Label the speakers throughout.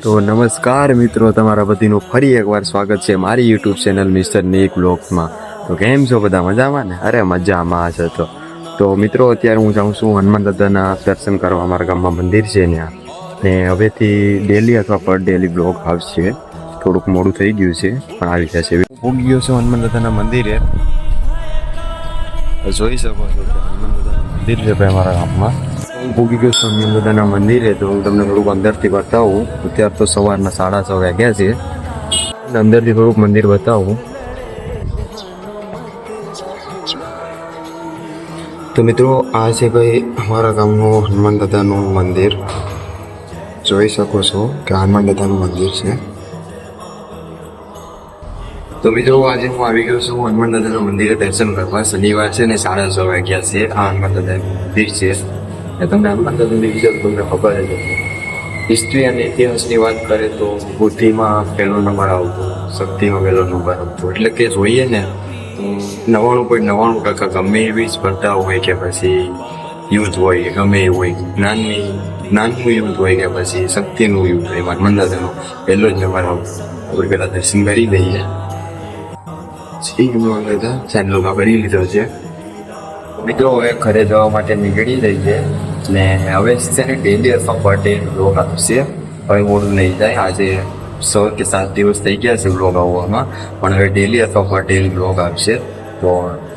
Speaker 1: તો નમસ્કાર મિત્રો, તમારા બધીનું ફરી એકવાર સ્વાગત છે મારી યુટ્યુબ ચેનલ મિસ્ટર નિક વ્લોગ્સમાં. તો કેમ છો બધા? મજામાં ને? અરે મજામાં છે. તો મિત્રો, અત્યારે હું જાઉં છું હનુમાન દાદાના દર્શન કરવા. અમારા ગામમાં મંદિર છે ત્યાં, ને હવેથી ડેલી અથવા પર ડેલી બ્લોગ આવશે. થોડુંક મોડું થઈ ગયું છે પણ આવી જશે. ભોગી ગયો છું હનુમાન દાદાના મંદિરે. જોઈ શકો છો કે હનુમાન દાદાનું મંદિર છે ભાઈ અમારા ગામમાં. હું ભોગી ગયો છું હનુમાન દાદાના મંદિરે. તો હું તમને થોડુંક અંદરથી બતાવું. અત્યારે તો સવારના 6:30 વાગ્યા છે. અંદરથી થોડુંક મંદિર બતાવું. તો મિત્રો, આ છે ભાઈ અમારા ગામનું હનુમાન દાદાનું મંદિર. જોઈ શકો છો કે હનુમાન દાદાનું મંદિર છે. તો મિત્રો, આજે હું આવી ગયો છું હનુમાન દાદાના મંદિરે દર્શન કરવા. શનિવાર છે ને 6:30 વાગ્યા છે. આ હનુમાન દાદાનું મંદિર છે. તમને હનુમાન દાદાની વિશે તમને ખબર જ હશે. હિસ્ટ્રી અને ઇતિહાસની વાત કરે તો બુદ્ધિમાં પહેલો નંબર આવતો, શક્તિમાં પહેલો નંબર આવતો. એટલે કે જોઈએ ને તો 99.99% ગમે એવી સ્પર્ધા હોય કે પછી યુદ્ધ હોય, ગમે એ હોય, જ્ઞાનનું યુદ્ધ હોય કે પછી શક્તિનું યુદ્ધ હોય, હનુમાન દાદાનો પહેલો જ નંબર આવતો. આપણે પહેલાં દર્શન કરી લઈએ. ચેનલ કરી લીધો છે. મિત્રો, હવે ઘરે જવા માટે નીકળી જઈએ ને હવે છે ને ડેલી અથવા પર ડે બ્લોગ આવશે. હવે મોડું નહીં જાય. આજે 6 કે 7 દિવસ થઈ ગયા છે બ્લોગ આવવામાં, પણ હવે ડેલી અથવા પર ડે બ્લોગ આવશે. તો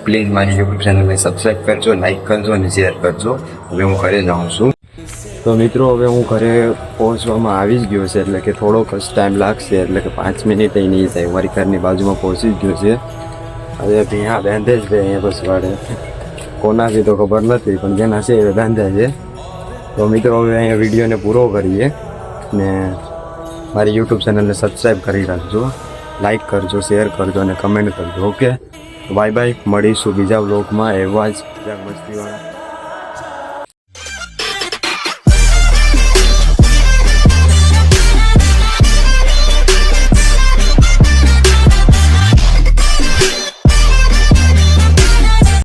Speaker 1: પ્લીઝ મારી યુટ્યુબ ચેનલને સબસ્ક્રાઈબ કરજો, લાઈક કરજો અને શેર કરજો. હવે હું ઘરે જાઉં છું. તો મિત્રો, હવે હું ઘરે પહોંચવામાં આવી જ ગયો છે. એટલે કે થોડોક જ ટાઈમ લાગશે. એટલે કે 5 મિનિટ નહીં થાય. મારી ઘરની બાજુમાં પહોંચી જ ગયો છે. હવે અહીંયા બાંધે જ ભાઈ, અહીંયા બસ વાળે કોનાથી તો ખબર નથી, પણ જેના છે એ બાંધ્યા છે. તો મિત્રો, હવે અહીંયા વિડીયોને પૂરો કરીએ ને મારી યુટ્યુબ ચેનલને સબસ્ક્રાઈબ કરી રાખજો, લાઈક કરજો, શેર કરજો અને કમેન્ટ કરજો. Okay, bye bye. મળીશું બીજા વ્લોગમાં એવા જ મસ્તીવાળા.